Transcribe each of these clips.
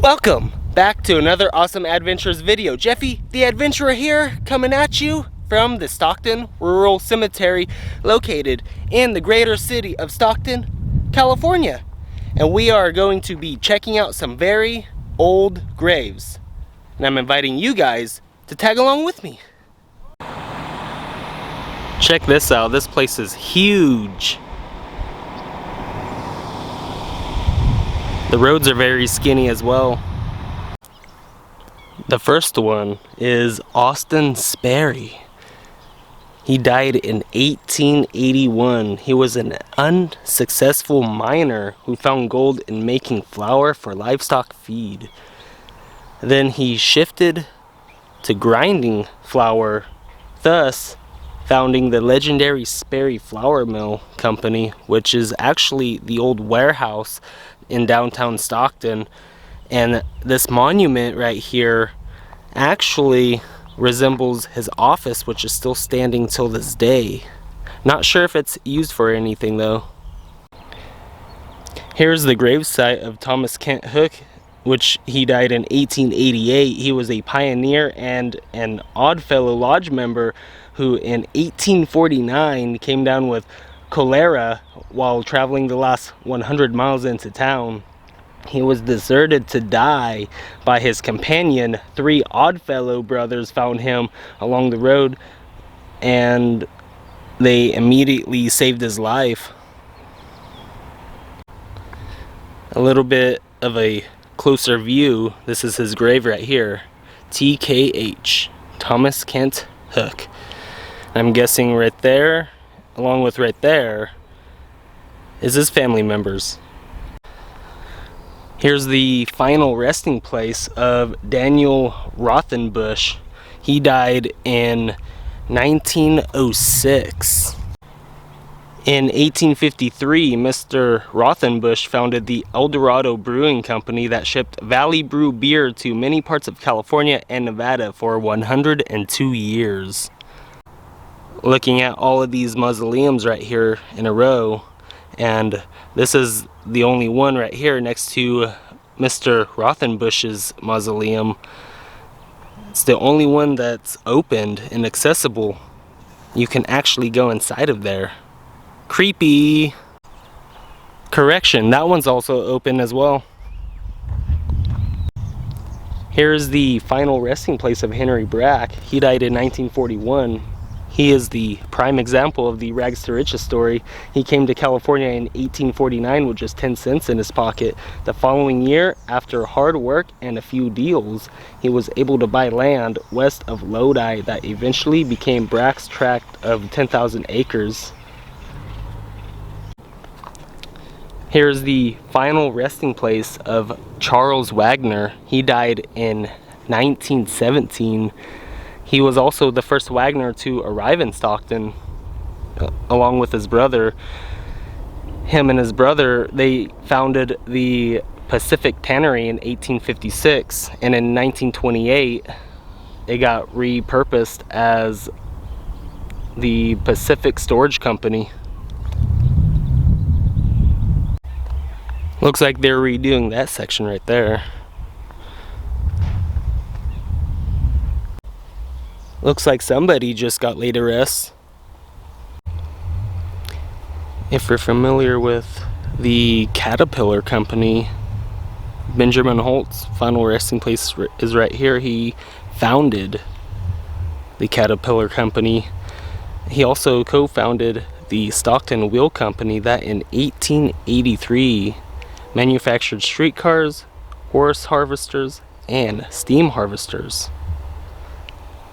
Welcome back to another awesome adventures video. Jeffy the Adventurer here, coming at you from the Stockton Rural Cemetery, located in the greater city of Stockton, California. And we are going to be checking out some very old graves. And I'm inviting you guys to tag along with me. Check this out, this place is huge. The roads are very skinny as well. The first one is Austin Sperry. He died in 1881. He was an unsuccessful miner who found gold in making flour for livestock feed. Then he shifted to grinding flour, thus founding the legendary Sperry Flour Mill Company, which is actually the old warehouse in downtown Stockton. And this monument right here actually resembles his office, which is still standing till this day. Not sure if it's used for anything though. Here's the gravesite of Thomas Kent Hook, which he died in 1888. He was a pioneer and an Oddfellow Lodge member who in 1849 came down with cholera while traveling the last 100 miles into town. He was deserted to die by his companion. 3 Oddfellow brothers found him along the road and they immediately saved his life. A little bit of a closer view. This is his grave right here. TKH, Thomas Kent Hook. I'm guessing right there, along with right there, is his family members. Here's the final resting place of Daniel Rothenbush. He died in 1906. In 1853, Mr. Rothenbush founded the El Dorado Brewing Company that shipped Valley Brew beer to many parts of California and Nevada for 102 years. Looking at all of these mausoleums right here in a row, and this is the only one right here next to Mr. Rothenbush's mausoleum. It's the only one that's opened and accessible. You can actually go inside of there. Creepy. Correction, that one's also open as well. Here's the final resting place of Henry Brack. He died in 1941. He is the prime example of the rags to riches story. He came to California in 1849 with just 10 cents in his pocket. The following year, after hard work and a few deals, he was able to buy land west of Lodi that eventually became Brack's tract of 10,000 acres. Here's the final resting place of Charles Wagner. He died in 1917. He was also the first Wagner to arrive in Stockton, along with his brother. Him and his brother, they founded the Pacific Tannery in 1856, and in 1928 it got repurposed as the Pacific Storage Company. Looks like they're redoing that section right there. Looks like somebody just got laid to rest. If you're familiar with the Caterpillar Company, Benjamin Holt's final resting place is right here. He founded the Caterpillar Company. He also co-founded the Stockton Wheel Company that in 1883 manufactured streetcars, horse harvesters, and steam harvesters.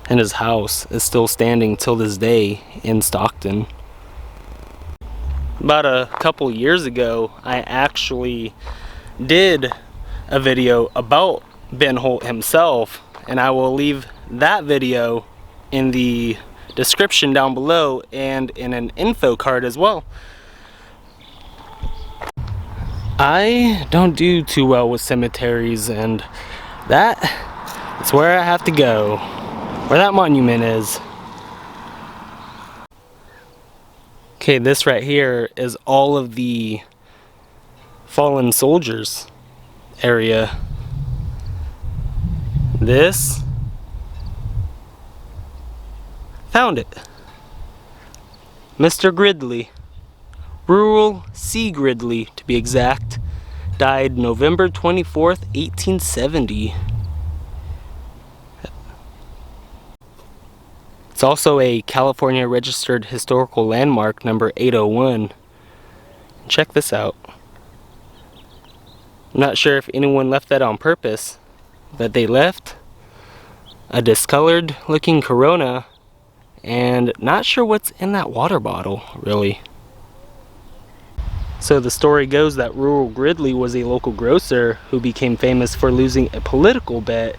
And his house is still standing till this day in Stockton. About a couple years ago, I actually did a video about Ben Holt himself, and I will leave that video in the description down below and in an info card as well. I don't do too well with cemeteries, and that's where I have to go. Where that monument is. Okay, this right here is all of the fallen soldiers area. This, found it. Mr. Gridley, Rural C. Gridley to be exact, died November 24th, 1870. It's also a California Registered Historical Landmark number 801. Check this out. I'm not sure if anyone left that on purpose, but they left a discolored looking Corona, and not sure what's in that water bottle, really. So the story goes that Rural Gridley was a local grocer who became famous for losing a political bet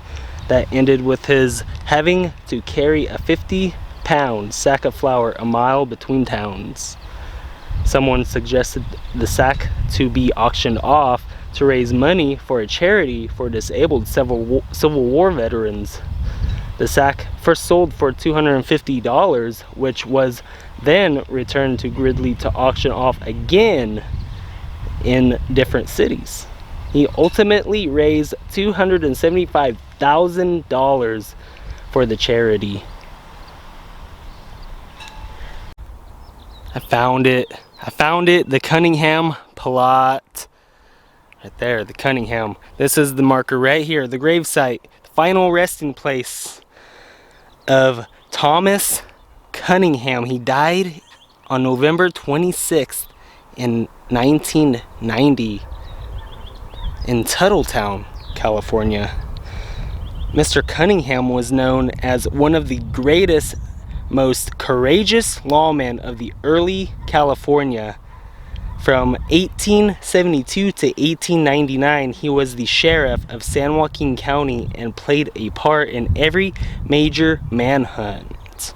that ended with his having to carry a 50-pound sack of flour a mile between towns. Someone suggested the sack to be auctioned off to raise money for a charity for disabled Civil War veterans. The sack first sold for $250, which was then returned to Gridley to auction off again in different cities. He ultimately raised $275,000 for the charity. I found it, the Cunningham plot. Right there, the Cunningham. This is the marker right here, the gravesite, the final resting place of Thomas Cunningham. He died on November 26th in 1990 in Tuttletown, California. Mr. Cunningham was known as one of the greatest, most courageous lawmen of the early California. From 1872 to 1899, he was the sheriff of San Joaquin County and played a part in every major manhunt.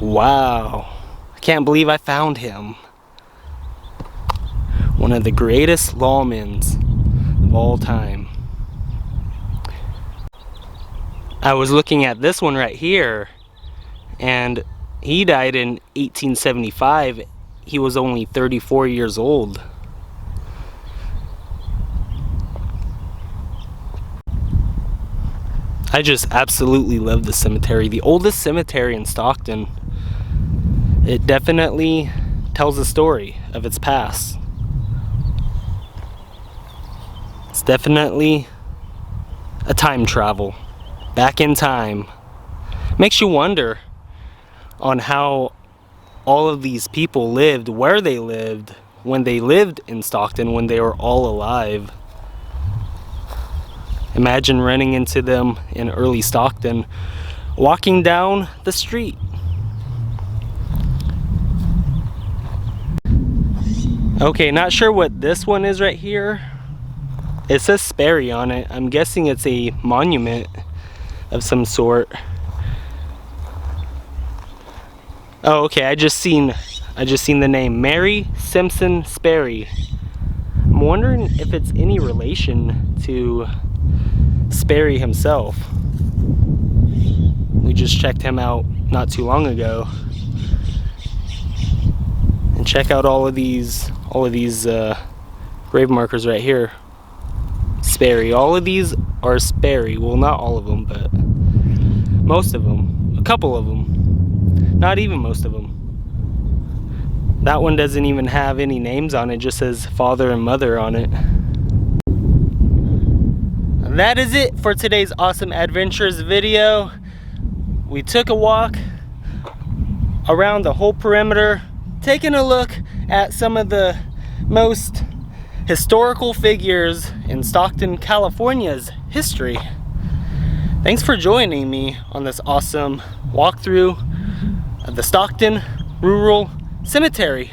Wow, I can't believe I found him. One of the greatest lawmen of all time. I was looking at this one right here, and he died in 1875. He was only 34 years old. I just absolutely love the cemetery. The oldest cemetery in Stockton. It definitely tells a story of its past. It's definitely a time travel. Back in time. Makes you wonder on how all of these people lived, where they lived, when they lived in Stockton, when they were all alive. Imagine running into them in early Stockton, walking down the street. Okay, not sure what this one is right here. It says Sperry on it. I'm guessing it's a monument of some sort. Oh, okay, I just seen the name, Mary Simpson Sperry. I'm wondering if it's any relation to Sperry himself. We just checked him out not too long ago. And check out all of these grave markers right here. Sperry. All of these are Sperry. Well, not all of them, but most of them. A couple of them. Not even most of them. That one doesn't even have any names on it. It just says father and mother on it. That is it for today's awesome adventures video. We took a walk around the whole perimeter, taking a look at some of the most historical figures in Stockton, California's history. Thanks for joining me on this awesome walkthrough of the Stockton Rural Cemetery.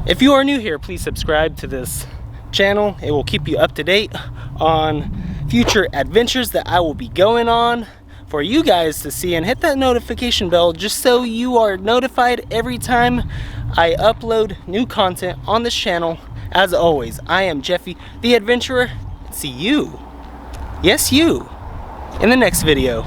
If you are new here, please subscribe to this channel. It will keep you up to date on future adventures that I will be going on for you guys to see, and hit that notification bell just so you are notified every time I upload new content on this channel. As always, I am Jeffy the Adventurer. See you, yes you, in the next video.